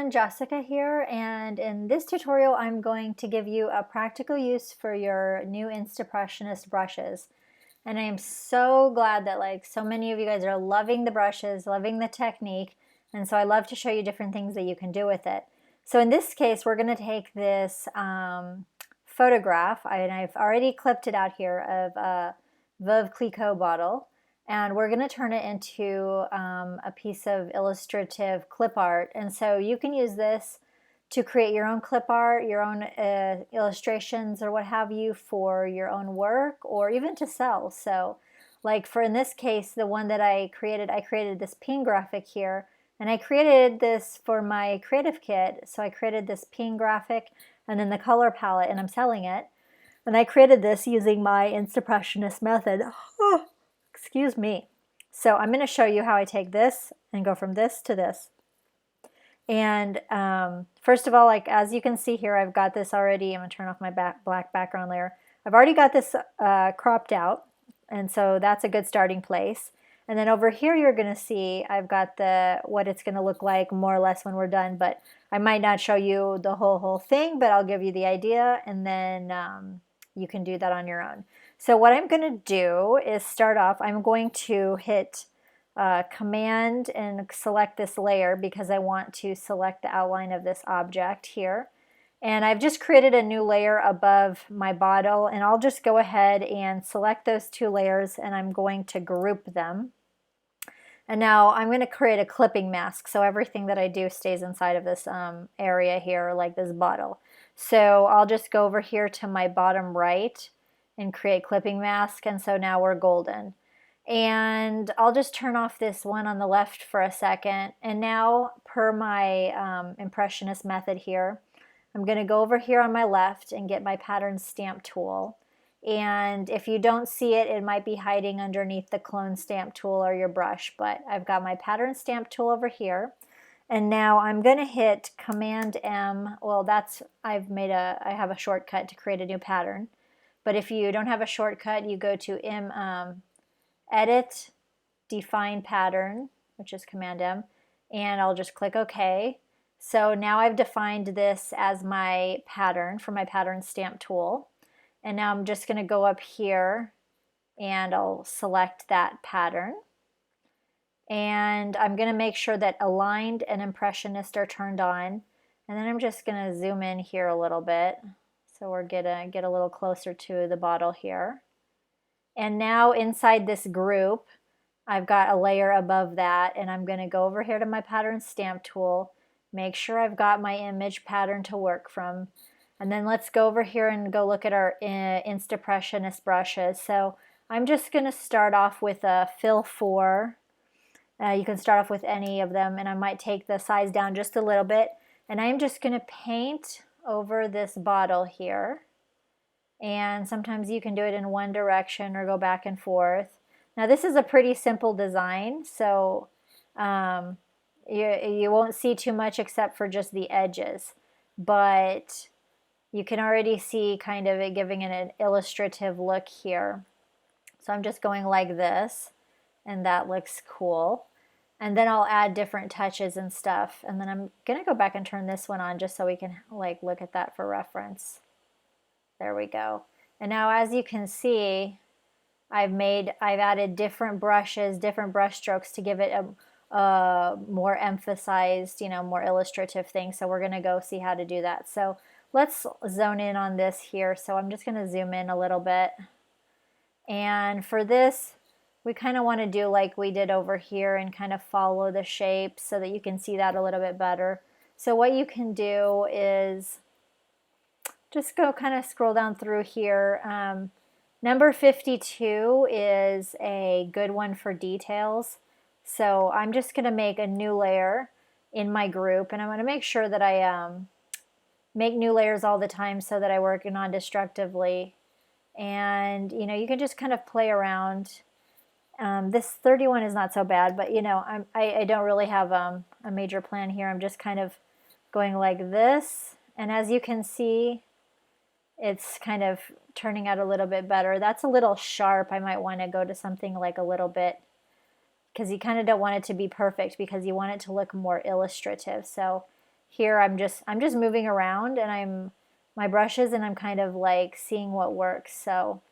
Jessica here, and in this tutorial I'm going to give you a practical use for your new Instapressionist brushes. And I am so glad that so many of you guys are loving the brushes, loving the technique, and so I love to show you different things that you can do with it. So in this case we're going to take this photograph, and I've already clipped it out here, of a Veuve Clicquot bottle. And we're going to turn it into a piece of illustrative clip art. And so you can use this to create your own clip art, your own illustrations or what have you for your own work, or even to sell. So in this case, the one that I created this ping graphic here. And I created this for my creative kit. So I created this ping graphic and then the color palette, and I'm selling it. And I created this using my Instapressionist method. Excuse me. So I'm going to show you how I take this and go from this to this. And first of all, as you can see here, I've got this already. I'm going to turn off my black background layer. I've already got this cropped out, and so that's a good starting place. And then over here you're going to see I've got what it's going to look like more or less when we're done, but I might not show you the whole thing, but I'll give you the idea, and then you can do that on your own. So what I'm going to do is start off, I'm going to hit Command and select this layer because I want to select the outline of this object here. And I've just created a new layer above my bottle, and I'll just go ahead and select those two layers, and I'm going to group them. And now I'm going to create a clipping mask, so everything that I do stays inside of this area here, like this bottle. So I'll just go over here to my bottom right and create clipping mask, and so now we're golden. And I'll just turn off this one on the left for a second, and now per my impressionist method here, I'm going to go over here on my left and get my pattern stamp tool. And if you don't see it, it might be hiding underneath the clone stamp tool or your brush, but I've got my pattern stamp tool over here. And now I'm going to hit Command M. Well, I have a shortcut to create a new pattern. But if you don't have a shortcut, you go to Edit, Define Pattern, which is Command M, and I'll just click OK. So now I've defined this as my pattern for my pattern stamp tool. And now I'm just going to go up here and I'll select that pattern. And I'm going to make sure that Aligned and Impressionist are turned on. And then I'm just going to zoom in here a little bit. So we're going to get a little closer to the bottle here. And now inside this group, I've got a layer above that, and I'm going to go over here to my pattern stamp tool, make sure I've got my image pattern to work from, and then let's go over here and go look at our Instapressionist brushes. So I'm just going to start off with a Fill 4. You can start off with any of them, and I might take the size down just a little bit, and I'm just going to paint over this bottle here. And sometimes you can do it in one direction or go back and forth. Now this is a pretty simple design, so you won't see too much except for just the edges, but you can already see kind of it giving it an illustrative look here. So I'm just going like this, and that looks cool. And then I'll add different touches and stuff, and then I'm gonna go back and turn this one on just so we can look at that for reference. There we go. And now as you can see, I've added different brushes, different brush strokes to give it a more emphasized, more illustrative thing. So we're gonna go see how to do that. So let's zone in on this here. So I'm just gonna zoom in a little bit. And for this, we kind of want to do like we did over here and kind of follow the shape so that you can see that a little bit better. So what you can do is just go kind of scroll down through here. Number 52 is a good one for details. So I'm just going to make a new layer in my group, and I'm going to make sure that I make new layers all the time so that I work non-destructively. And you can just kind of play around. This 31 is not so bad, but I don't really have a major plan here. I'm just kind of going like this, and as you can see, it's kind of turning out a little bit better. That's a little sharp. I might want to go to something like a little bit, because you kind of don't want it to be perfect because you want it to look more illustrative. So here I'm just moving around and my brushes, and I'm kind of like seeing what works. So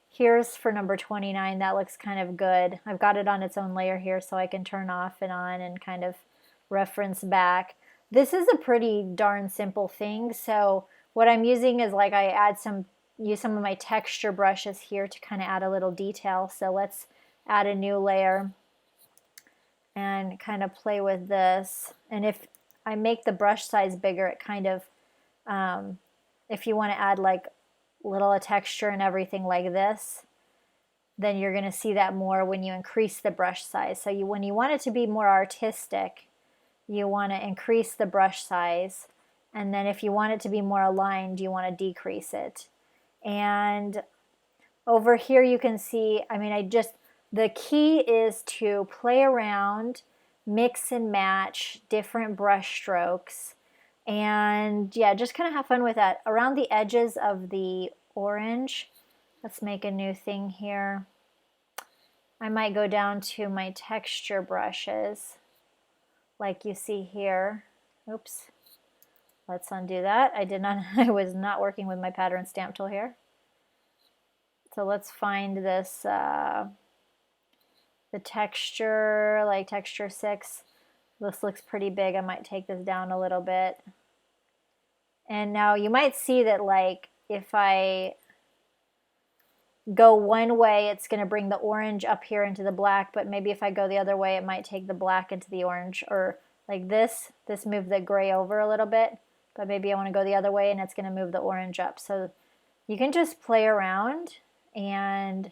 here's for number 29. That looks kind of good. I've got it on its own layer here so I can turn off and on and kind of reference back. This is a pretty darn simple thing. So what I'm using is like use some of my texture brushes here to kind of add a little detail. So let's add a new layer and kind of play with this. And if I make the brush size bigger, it kind of, if you want to add like little texture and everything like this, then you're going to see that more when you increase the brush size. So when you want it to be more artistic, you want to increase the brush size. And then if you want it to be more aligned, you want to decrease it. And over here you can see, the key is to play around, mix and match different brush strokes, and yeah, just kind of have fun with that. Around the edges of the orange, let's make a new thing here. I might go down to my texture brushes, like you see here. Oops, let's undo that. I was not working with my pattern stamp tool here. So let's find this, the texture, like texture 6. This looks pretty big. I might take this down a little bit. And now you might see that like if I go one way, it's going to bring the orange up here into the black, but maybe if I go the other way, it might take the black into the orange, or like this moved the gray over a little bit, but maybe I want to go the other way and it's going to move the orange up. So you can just play around, and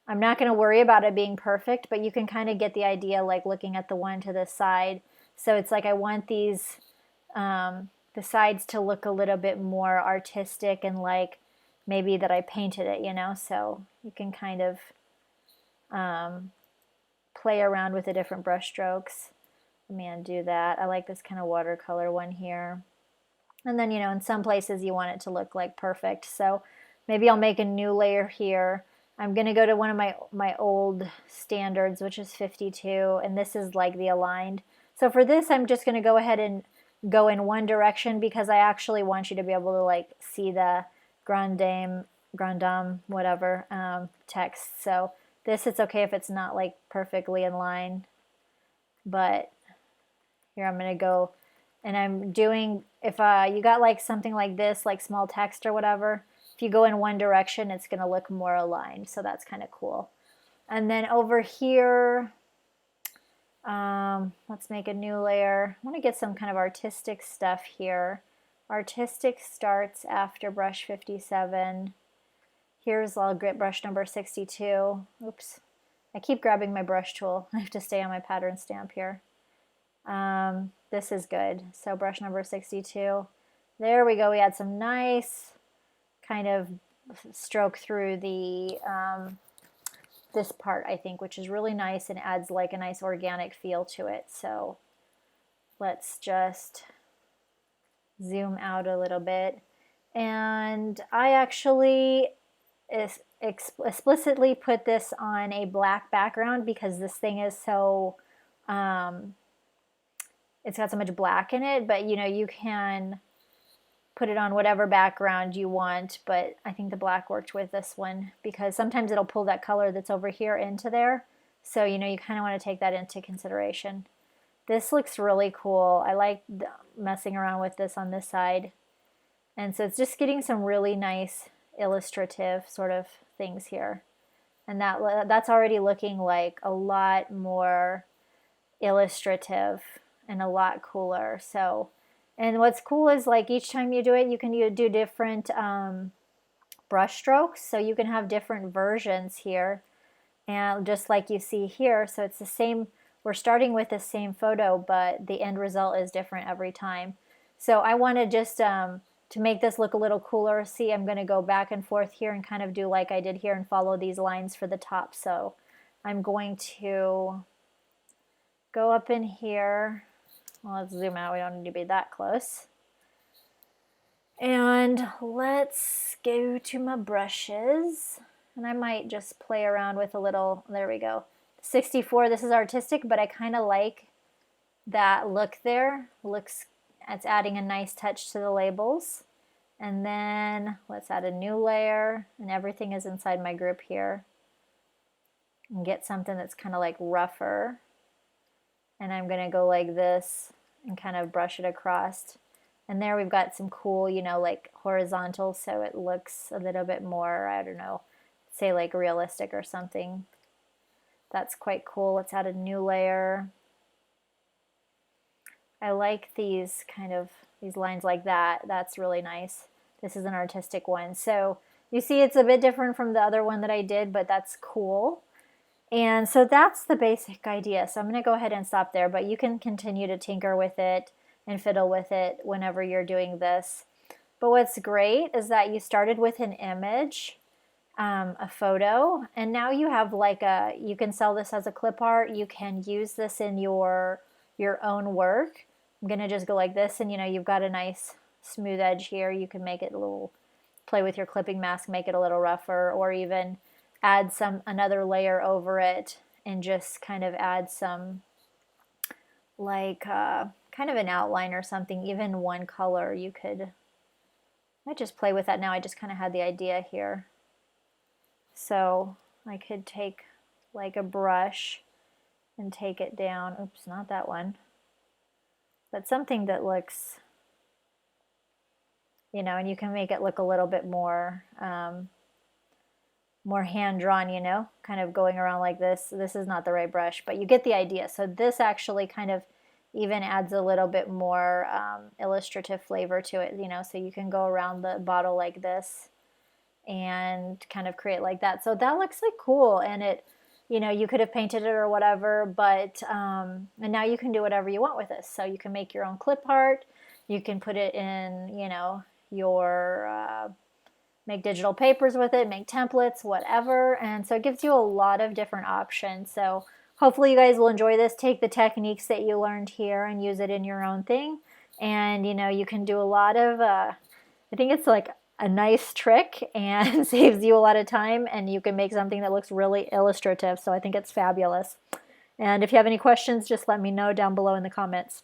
I'm not going to worry about it being perfect, but you can kind of get the idea, like looking at the one to the side. So it's like I want these, the sides to look a little bit more artistic and like maybe that I painted it, you know? So you can kind of play around with the different brush strokes. Let me undo that. I like this kind of watercolor one here. And then, you know, in some places you want it to look like perfect. So maybe I'll make a new layer here. I'm going to go to one of my old standards, which is 52, and this is like the aligned. So for this, I'm just going to go ahead and go in one direction because I actually want you to be able to like see the grand dame, whatever, text. So this, it's okay if it's not like perfectly in line, but here I'm going to go, and I'm doing, if you got like something like this, like small text or whatever, if you go in one direction, it's going to look more aligned. So that's kind of cool. And then over here, let's make a new layer. I want to get some kind of artistic stuff here. Artistic starts after brush 57. Here's, I'll get brush number 62. Oops. I keep grabbing my brush tool. I have to stay on my pattern stamp here. This is good. So brush number 62. There we go. We had some nice kind of stroke through the this part, I think, which is really nice and adds like a nice organic feel to it. So let's just zoom out a little bit. And I actually explicitly put this on a black background because this thing is so it's got so much black in it, but you know, you can put it on whatever background you want, but I think the black worked with this one because sometimes it'll pull that color that's over here into there. So, you know, you kind of want to take that into consideration. This looks really cool. I like messing around with this on this side. And so it's just getting some really nice illustrative sort of things here. And that's already looking like a lot more illustrative and a lot cooler. So, and what's cool is like each time you do it, you can do different brush strokes. So you can have different versions here. And just like you see here, so it's the same, we're starting with the same photo, but the end result is different every time. So I want to just, to make this look a little cooler, see, I'm going to go back and forth here and kind of do like I did here and follow these lines for the top. So I'm going to go up in here. Well, let's zoom out. We don't need to be that close. And let's go to my brushes. And I might just play around with a little, there we go. 64, this is artistic, but I kind of like that look there. Looks It's adding a nice touch to the labels. And then let's add a new layer, and everything is inside my group here. And get something that's kind of like rougher. And I'm going to go like this and kind of brush it across. And there we've got some cool, you know, like horizontal, so it looks a little bit more, I don't know, say like realistic or something. That's quite cool. Let's add a new layer. I like these kind of, these lines like that. That's really nice. This is an artistic one. So you see it's a bit different from the other one that I did, but that's cool. And so that's the basic idea. So I'm going to go ahead and stop there, but you can continue to tinker with it and fiddle with it whenever you're doing this. But what's great is that you started with an image, a photo, and now you have like a, you can sell this as a clip art. You can use this in your own work. I'm going to just go like this, and you know, you've got a nice smooth edge here. You can make it a little, play with your clipping mask, make it a little rougher, or even add another layer over it and just kind of add some like kind of an outline or something, even one color. You could, I just play with that now. I just kind of had the idea here. So I could take like a brush and take it down. Oops, not that one. But something that looks, you know, and you can make it look a little bit more more hand-drawn, you know, kind of going around like this. This is not the right brush, but you get the idea. So this actually kind of even adds a little bit more illustrative flavor to it, you know, so you can go around the bottle like this and kind of create like that. So that looks like cool, and it, you know, you could have painted it or whatever, but and now you can do whatever you want with this. So you can make your own clip art. You can put it in, you know, your make digital papers with it, make templates, whatever. And so it gives you a lot of different options. So hopefully you guys will enjoy this. Take the techniques that you learned here and use it in your own thing. And you know, you can do a lot of, I think it's like a nice trick and saves you a lot of time, and you can make something that looks really illustrative. So I think it's fabulous. And if you have any questions, just let me know down below in the comments.